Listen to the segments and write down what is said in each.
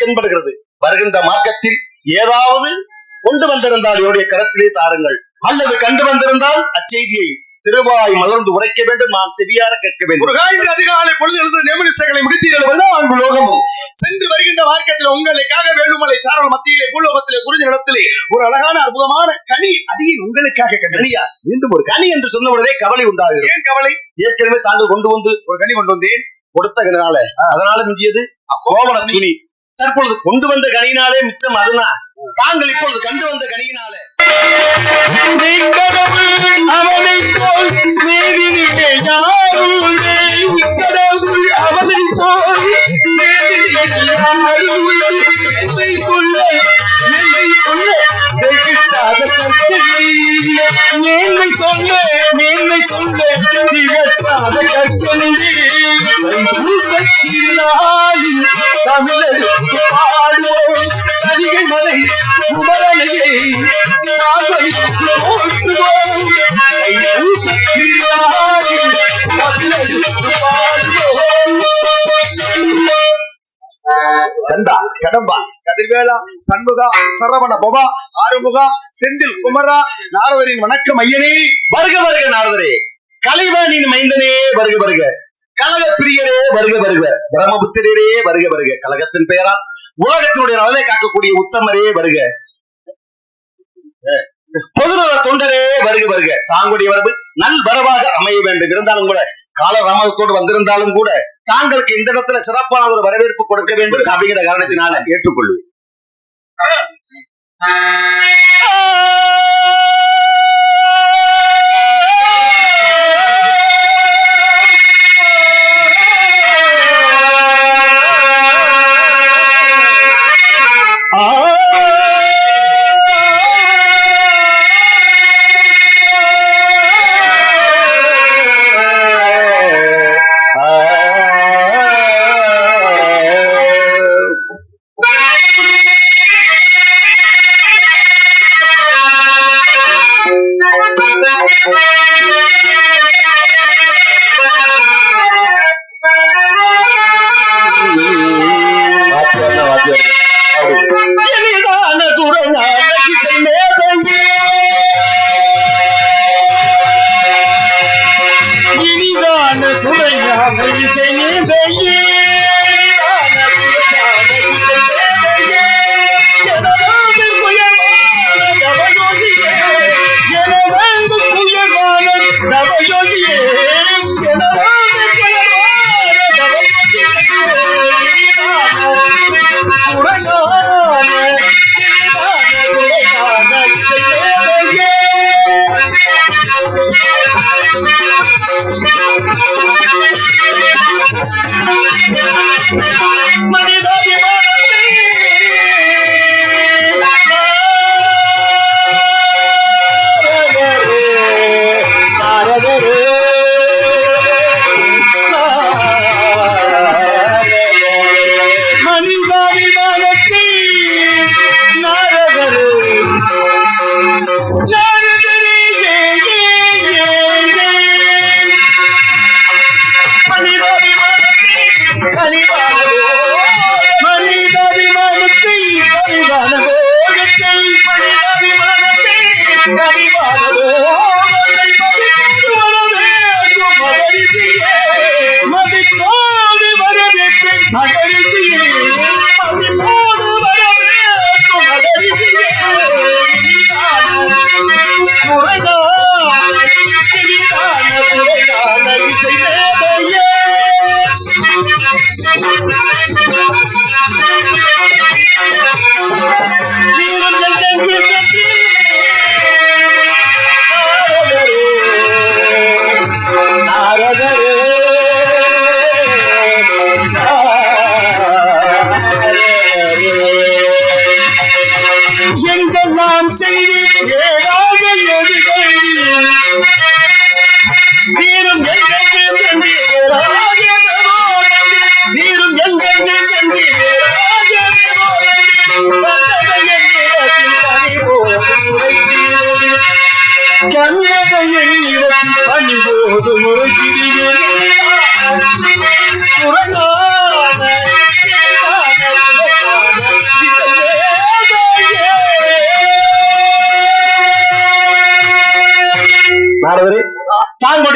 தென்படுகிறது. வருகின்ற மார்க்கத்தில் ஏதாவது கொண்டு வந்திருந்தால் என்னுடைய கரத்திலே தாருங்கள், அல்லது கண்டு வந்திருந்தால் அச்செய்தியை திருவாய் மலர்ந்து உரைக்க வேண்டும், நான் செவியார கேட்க வேண்டும். ஒரு காய்ந்த அதிகாலை பொழுது எழுந்து நியமனிசைகளை முடித்தீர்கள் லோகமும் சென்று வருகின்ற மார்க்கத்தில் உங்களுக்காக வேண்டுமலை சாரல் மத்தியிலே பூலோகத்திலே குறிஞ்ச நிலத்திலே ஒரு அழகான அற்புதமான கனி அடியில் உங்களுக்காக கனியா மீண்டும் ஒரு கனி என்று சொன்ன உடனே கவலை உண்டாகுது. ஏன் கவலை? ஏற்கனவே தாங்கள் கொண்டு வந்து ஒரு கனி கொண்டு வந்தேன், கொடுத்ததுனால அதனால மிஞ்சியது கோவண துணி. தற்பொழுது கொண்டு வந்த கனியினாலே மிச்சம், அதுதான் தாங்கள் இப்பொழுது கண்டு வந்த கனியினாலே அவனை போல் மேதினிலே யாருமே கடவுள் அவனை போல் என்னை சொல்ல என்னை சொல்ல திகட்டாத கற்கனி தமிழருக்கு பாடுவோம் சரிகை மலை குமரனையை கடம்பா கதிர்வேலா சண்முகா சரவண பவா ஆறுமுகா செந்தில் குமரா நாரதரின் வணக்கம் ஐயனே. வருக வருக நாரதரே, கலைவாணின் மைந்தனே வருக வருக, கலக பிரியரே வருக வருக, பிரம்மபுத்திரரே வருக வருக, கலகத்தின் பெயரால் உலகத்தினுடைய நலனை காக்கக்கூடிய உத்தமரே வருக, பொதுநல தொண்டரே வருக வருக. தாங்களுடைய வரவு நல் வரவாக அமைய வேண்டும். இருந்தாலும் கூட காலராமத்தோடு வந்திருந்தாலும் கூட தாங்களுக்கு இந்த இடத்துல சிறப்பான ஒரு வரவேற்பு கொடுக்க வேண்டும் அப்படிங்கிற காரணத்தினால ஏற்றுக்கொள்வேன்.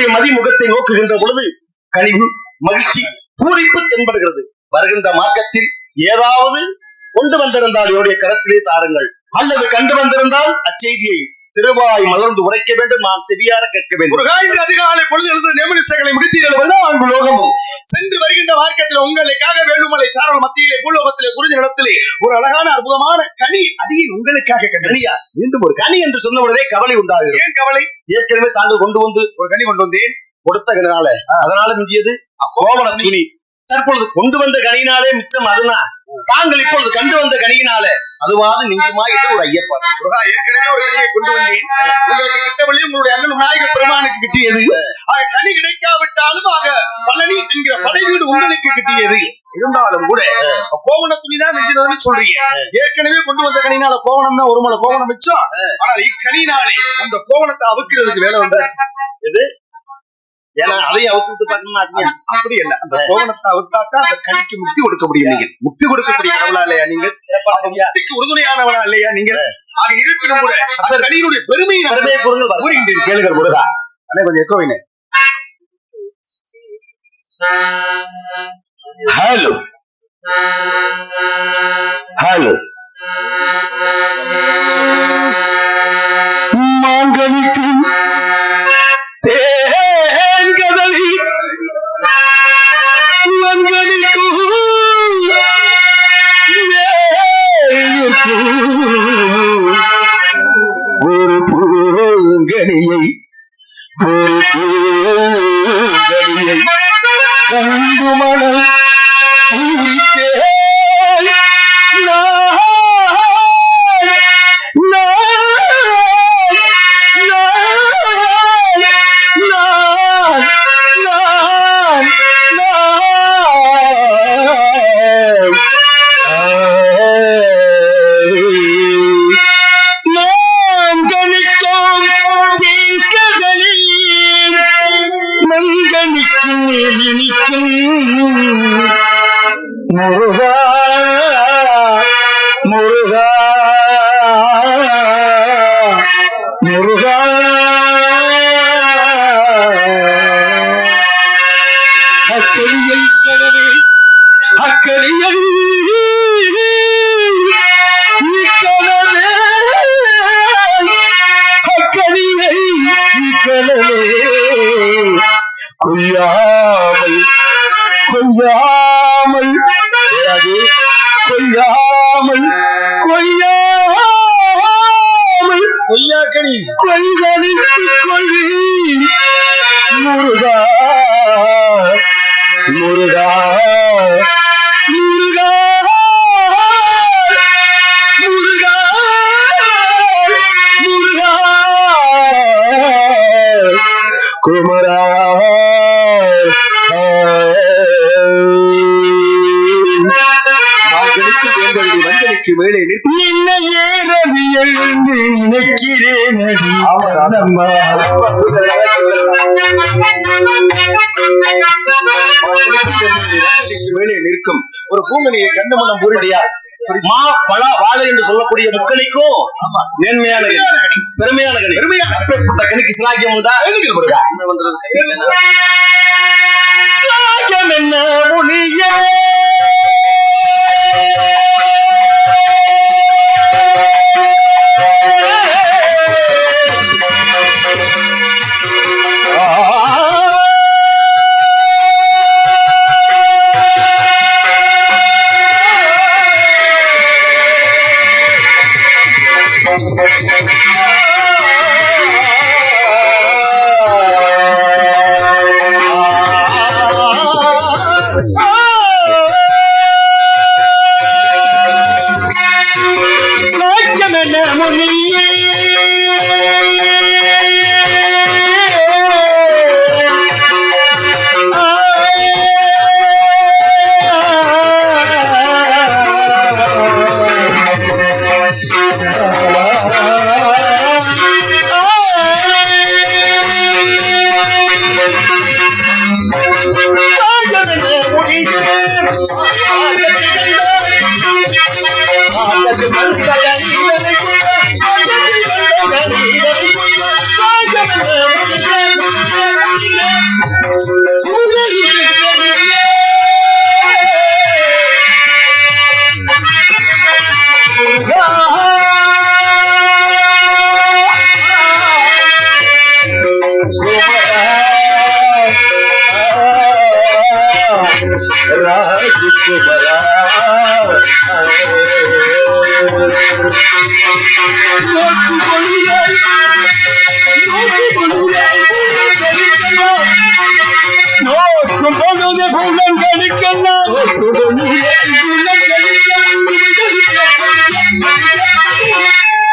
அவளுடைய மதிமுகத்தை நோக்குகின்ற பொழுது கனிவு, மகிழ்ச்சி, பூரிப்பு தென்படுகிறது. வருகின்ற மார்க்கத்தில் ஏதாவது கொண்டு வந்திருந்தால் என்னுடைய கரத்திலே தாருங்கள், அல்லது கண்டு வந்திருந்தால் அச்செய்தியை திருவாய் மலர்ந்து உரைக்க வேண்டும், நான் செவியார கேட்க வேண்டும். ஒரு அதிகாலை பொழுது எழுந்து நியமனிசைகளை முடித்தீர்கள் லோகமும் சென்று வருகின்ற மார்க்கத்தில் உங்களுக்காக வேண்டுமலை சாரல் மத்தியிலே பூலோகத்திலே குறிஞ்சி நிலத்திலே ஒரு அழகான அற்புதமான கனி அடியில் உங்களுக்காக கனியா மீண்டும் ஒரு கனி என்று சொன்ன உடனே கவலை உண்டாகுது. ஏன் கவலை? ஏற்கனவே தாங்கள் கொண்டு வந்து ஒரு கனி கொண்டு வந்தேன் கொடுத்ததுனால, அதனால மிஞ்சியது கோவண துணி. தற்பொழுது கொண்டு வந்த கனியினாலே மிச்சம் அதுனா, தாங்கள் இப்பொழுது கண்டு வந்த கனியினால அதுவாது நிஜமா என்று ஒரு ஐயப்பாடு. ஏற்கனவே ஒரு கனியை கொண்டு வந்தேன், உங்களுக்கு கிட்டவழியும் உங்களுடைய அண்ணன் விநாயகர் பெருமானுக்கு கிட்டியது. கனி கிடைக்காவிட்டாலும் பழனி என்கிற படை வீடு உங்களுக்கு கிட்டியது. இருந்தாலும் கூட கோவண துணிதான் மிஞ்சினதுன்னு சொல்றீங்க. ஏற்கனவே கொண்டு வந்த கனினால கோவணம் தான், ஒரு மலை கோவணம் மிச்சம். ஆனால் இக்கனினாலே அந்த கோவணத்தை அவுக்கிறதுக்கு வேலை வந்தாச்சு. எது? ஏன்னா அதையும் அவுத்து பார்க்கணும். அப்படி இல்லை, அந்த கோவணத்தை அவுத்தாத்தான் அந்த கனிக்கு முக்தி கொடுக்க முடியும். நீங்க முக்தி கொடுக்கக்கூடிய கடவுளா இல்லையா? நீங்கள் முக்திக்கு உறுதுணையானவனா இல்லையா? நீங்கள் ஆக இருப்பினும் கூட அந்த கனியினுடைய பெருமையை கூறுகின்றேன், கேளுங்கள் முருகா. அண்ணே கொஞ்சம் எக்கோவினே. ஹலோ ஹலோ மாங்கனிக்கு தேங்கதலி மங்கனிக்கு ஒரு பூங்கனியை கண்டு மனம் பூரித்தே முருகா முருகா முருகா அக்கறியை அக்கறியை நிக்கலவே அக்கறியை நிக்கலவே கொய்யாமல் கொய்யாமல் கொய்யாமல் கொய்யாமல் கொய்யாக்கனி கொய்கணித்து கொள்ளி முருகா முருகா முருகா முருகா முருகா குமரா மேலே நின்னையே ரவி எழுந்து நினைக்கிறேன் மேலே நிற்கும் ஒரு பூங்கனியை கண்டமனம் பூரடியா மா பழ வாழை என்று சொல்லக்கூடிய முக்கணிக்கும் மேன்மையான பெருமையான கனி, பெருமையான கனிக்கு சிலாக்கியம் உண்டா? என்ன முனியே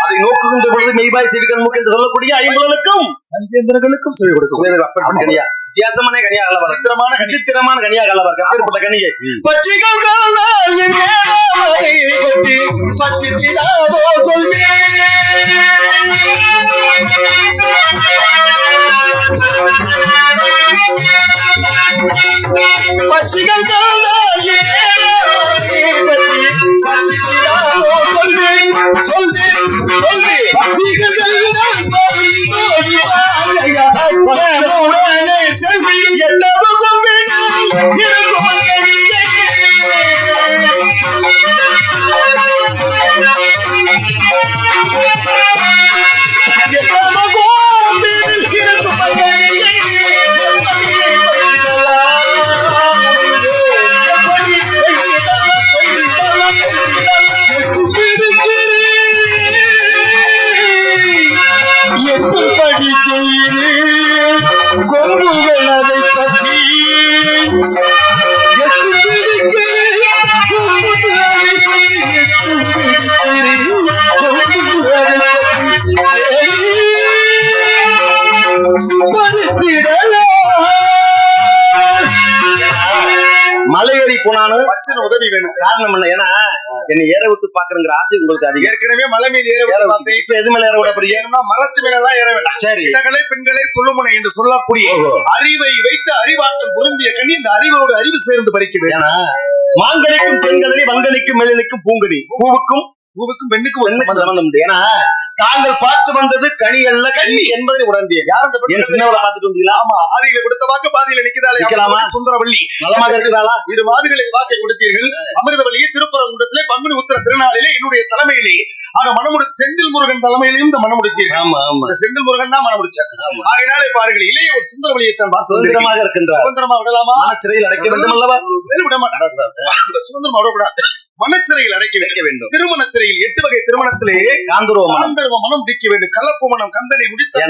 அதை நோக்குகின்ற பொழுது மெய்பாய் செவிக்கண் மூக்கு என்று சொல்லக்கூடிய ஐம்புலனுக்கும் பஞ்சேந்திரங்களுக்கும் செவி கொடுக்கும். வித்தியாசமான கனியாக விசித்திரமான விசித்திரமான கனியாக அல்லவர் அப்பேற்பட்ட கனியை பச்சிகள் மலையேறி போனாலும் உதவி வேணும். காரணம் என்ன? ஏன்னா என்னை ஏற விட்டு பாக்குறங்கிற ஆசை உங்களுக்கு அதிகம். ஏற்கனவே மலை மீது ஏற விட்டு இப்ப எது மேல ஏற விட ஏறணும்னா மரத்து மேலதான் ஏற வேண்டாம். சரி, இடங்களை பெண்களை சொல்லுமுனை என்று சொல்லக்கூடிய அறிவை வைத்து அறிவாற்றல் பொருந்திய கனி இந்த அறிவோடு அறிவு சேர்ந்து பறிக்க வேணும். மாங்கனிக்கும் தென்கதனி வங்கனிக்கும் மெல்லினுக்கும் பூங்கனி பூவுக்கும் பெண்ணுக்கும் சம்பந்தம் உண்டு. ஏன்னா தாங்கள் பார்த்து வந்தது கனி அல்ல கனி என்பதை உணர்ந்தீங்க. யார் அந்த பெண்? சின்னவளை பார்த்துட்டு வந்தீங்களா? ஆமா, ஆதியில கொடுத்த வாக்கு பாதியில நிக்கலாமா? சுந்தரவள்ளி நலமாக இருக்கிறாளா? இரு மாதுகளுக்கு வாக்கை கொடுத்தீர்கள். அமிர்தவல்லியை திருப்பரங்குன்றத்திலே பங்குனி உத்திர திருநாளிலே என்னுடைய தலைமையிலே ஆக மனமுடி செந்தில் முருகன் தலைமையிலையும் இந்த மனமுடித்தீர்கள். ஆமா ஆமா, செந்தில் முருகன் தான் மனமுடிச்சார். ஆகையினாலே பாருங்கள், இளைய ஒரு சுந்தரவல்லியை தான் பார்த்து சுதந்திரமாக இருக்கின்றார். சுதந்திரமா விடலாமா? சிறையில் அடைக்க வேண்டும் அல்லவா? விட மாட்டார். சுதந்திரமா விடக்கூடாது, மனச்சிறையில் அடைக்க வைக்க வேண்டும். திருமண சிறையில் 8 வகை திருமணத்திலே காந்தர்வ மனம் முடிக்க வேண்டும். கலப்பு மனம் கந்தனை முடித்த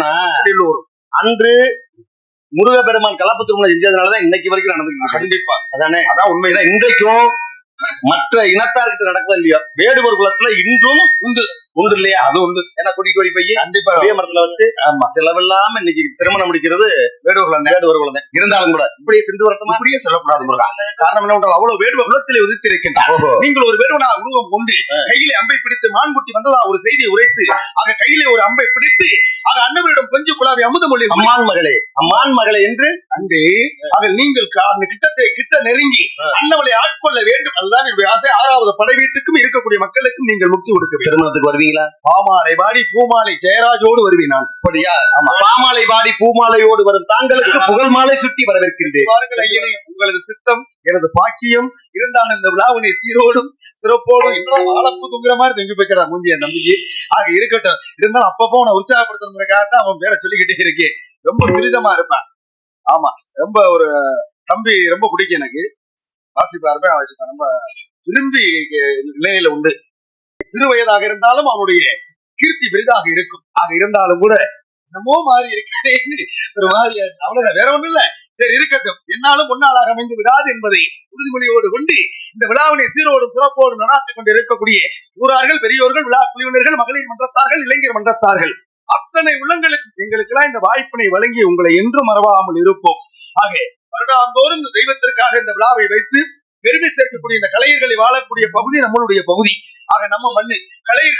எல்லோரும் அன்று முருகப்பெருமான் கலப்பு திருமணம் செஞ்சதுனாலதான் இன்னைக்கு வரைக்கும் நடந்துருக்கு. கண்டிப்பா அதானே, அதான் உண்மையில இன்றைக்கும் மற்ற இனத்தாருக்கு நடக்குதா இல்லையா? வேடுவர் குலத்துல இன்றும் உண்டு இல்லையா? அது உண்டு. ஏன்னா குடி பைய கண்டிப்பா மரத்துல வச்சு செலவில்லாம இன்னைக்கு திருமணம் முடிக்கிறது வேடுவர் குலம் தான். இருந்தாலும் கூட இப்படியே சென்று வரட்டும், இப்படியே சொல்லக்கூடாது. காரணம் என்னவென்றால் அவ்வளவு வேடுவ குலத்திலே உதித்து இருக்கின்றார். நீங்கள் ஒரு வேடுவனா உருவம் கொண்டு கையிலே அம்பை பிடித்து மான்குட்டி வந்ததா ஒரு செய்தியை உரைத்து ஆக கையிலே ஒரு அம்பை பிடித்து ஆக அண்ணவரிடம் கொஞ்சம் குழாவி அமுதமொழி அம்மான் மகளே என்று அங்கே அவள் நீங்கள் கிட்ட நெருங்கி அண்ணவளை ஆட்கொள்ள வேண்டும். அதுதான் என்னுடைய ஆசை. 6வது படை வீட்டுக்கும் இருக்கக்கூடிய மக்களுக்கும் நீங்கள் முக்தி கொடுக்க திருமணத்துக்கு வருவீங்களா? பாமாலை பாடி பூமாலை ஜெயராஜோடு வருவேன் நான். அப்படியா? ஆமா, பாமாலை பாடி பூமாலையோடு வரும் தாங்களுக்கு புகழ் மாலை சுட்டி வரவேற்கின்றேன். உங்களது சித்தம் எனது பாக்கியம் இருந்தாலும் இந்த விழாவினை சீரோடும் சிறப்போடும் இன்னும் ஆளப்பு தூங்குற மாதிரி தங்கி போய்க்கிறார் மூஞ்சிய நம்பிக்கை ஆக இருக்கட்டும். இருந்தாலும் அப்பப்போ நான் உற்சாகப்படுத்துறதுக்காகத்தான் அவன் பேரை சொல்லிக்கிட்டே இருக்கேன். ரொம்ப துரிதமா இருப்பான். ஆமா, ரொம்ப ஒரு தம்பி ரொம்ப பிடிக்கும் எனக்கு. வாசிப்பா இருப்பேன், வாசிப்பேன். ரொம்ப விரும்பி நிலையில உண்டு. சிறு வயதாக இருந்தாலும் அவனுடைய கீர்த்தி பெரிதாக இருக்கும். ஆக இருந்தாலும் கூட என்னமோ மாறி இருக்கேன்னு ஒரு மாதிரி அவ்வளவுதான், வேற ஒண்ணும் இல்ல. சரி இருக்கட்டும், என்னாலும் ஒன்னாளாக அமைந்து விடாது என்பதை உறுதிமொழியோடு கொண்டு இந்த விழாவினை சீரோடும் சிறப்போடு நடாத்திக் கொண்டு இருக்கக்கூடிய ஊரார்கள், பெரியோர்கள், விழா குழுவினர்கள், மகளிர் மன்றத்தார்கள், இளைஞர் மன்றத்தார்கள் அத்தனை உள்ளங்களுக்கு எங்களுக்கெல்லாம் இந்த வாய்ப்பினை வழங்கி உங்களை என்றும் மறவாமல் இருப்போம். ஆக வருடாந்தோறும் இந்த தெய்வத்திற்காக இந்த விழாவை வைத்து பெருமை சேர்க்கக்கூடிய இந்த கலைஞர்களை வாழக்கூடிய பகுதி நம்மளுடைய பகுதி. ஆக நம்ம மண்ணு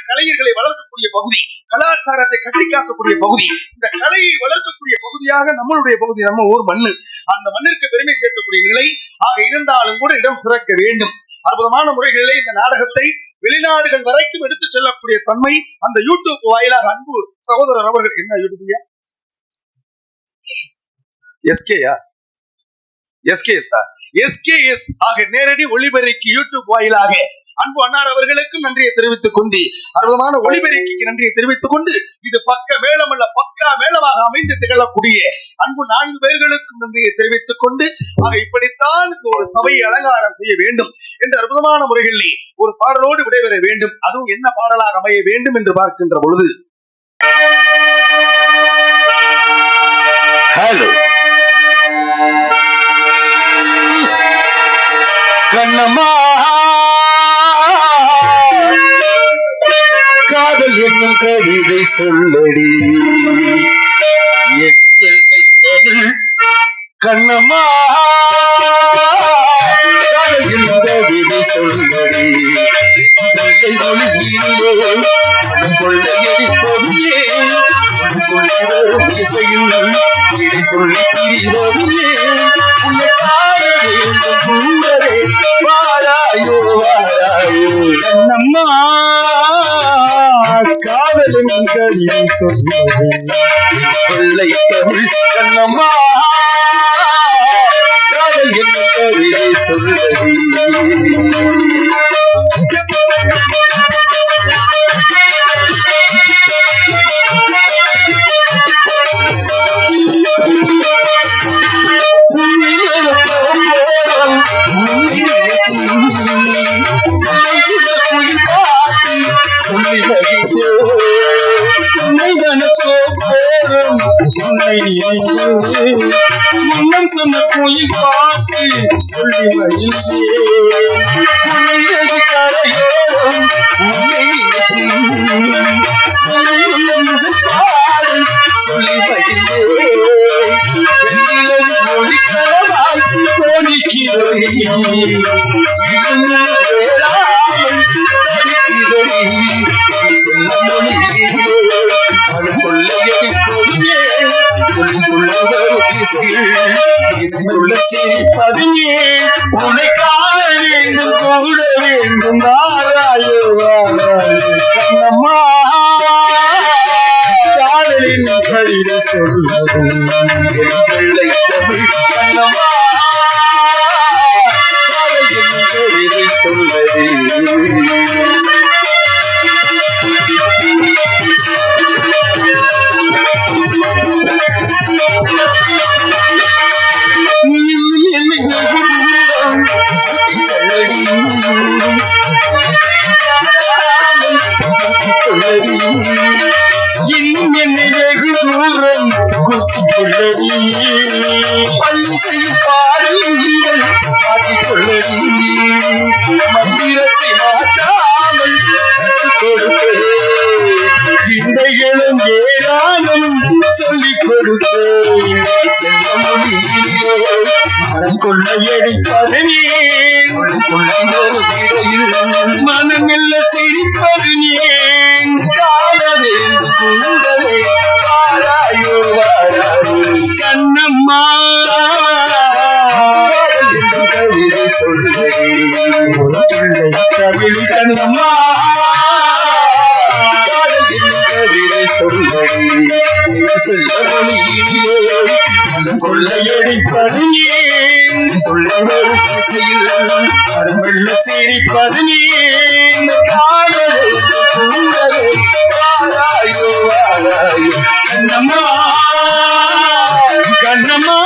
கலைஞர்களை வளர்க்கக்கூடிய பகுதி, கலாச்சாரத்தை கட்டி காக்கக்கூடிய பகுதி, இந்த கலையை வளர்க்கக்கூடிய பகுதியாக நம்மளுடைய பகுதி, நம்ம ஊர் மண்ணு. அந்த மண்ணிற்கு பெருமை சேர்க்கக்கூடிய நிலை ஆக இருந்தாலும் கூட இடம் சிறக்க வேண்டும். அற்புதமான முறைகளிலே இந்த நாடகத்தை வெளிநாடுகள் வரைக்கும் எடுத்துச் செல்லக்கூடிய தன்மை அந்த யூடியூப் வாயிலாக அன்பு சகோதரர் அவர்கள், என்ன யூடியூப் எஸ்கேஎஸ் ஆக நேரடி ஒளிபெருக்கி யூடியூப் வாயிலாக அன்பு அன்னார் அவர்களுக்கும் நன்றியை தெரிவித்துக் கொண்டு, அற்புதமான ஒளிபெருக்கிக்கு நன்றியை தெரிவித்துக் கொண்டு, இது பக்க மேளம் அல்ல பக்கா மேளமாக அமைந்து திகழக்கூடிய அன்பு 4 பேர்களுக்கும் நன்றியை தெரிவித்துக் கொண்டு, ஆக இப்படித்தான் ஒரு சபையை அலங்காரம் செய்ய வேண்டும் என்ற அற்புதமான முறைகளில் ஒரு பாடலோடு விடைபெற வேண்டும். அதுவும் என்ன பாடலாக அமைய வேண்டும் என்று பார்க்கின்ற பொழுது, ஹலோ கண்ணம்மா காதல் என்னும் கவிதை சொல்லடி கண்ணம்மா காதல் என்னும் கவிதை சொல்லடி கொள்ளையடி பொருளே வரும் இசையில் சொல்லி திரிவருளே உன்னை காண வேண்டும் குண்டரே வாராயோ வாராயோ கண்ணம்மா காதலின் கவிதை சொல்வது கொள்ளை தமிழ் கண்ணம்மா காதல் என்னும் கவிதை சொல்வது முன்னம் சொன்ன கோயில் பாட்டு சொல்லி கரையோரம் சொல்லி மொழிக்கரவாய் உன்னை காண வேண்டும் கூட வேண்டும் நாராயோ கண்ணம்மா காதலின் கவிதை சொல்வது கண்ணம்மா காதலின் கவிதை சொல்வது இன்னும் என்னை வெகு தூரம் கூட்டிக்கொள்ளடி பள்ளி செய்யும் பாடங்கள் மாற்றிக்கொள்ளடி மந்திரத்தை மாற்றாமல் கொடுப்பே இன்றைகளும் ஏராளம் சொல்லிக் கொடுப்பேன் செல்ல மொழியிலே மனம் கொள்ளையடிப்பது மனமெல்ல சிரிப்பது ஏன் காணவே குண்டவே வாராயோ வாராயோ கண்ணம்மா கவிதை சொல்லுங்கள் கண்ணம்மா கவிதை சொல்லுங்கள் செல்ல மொழியிலே கொள்ளையடிப்பது ஏன் கொள்ளையடி திசையில் அருமெல்ல சிரிப்பது ஏன் காதலே கூடவே வாராயோ வாராயோ கண்ணம்மா கண்ணம்மா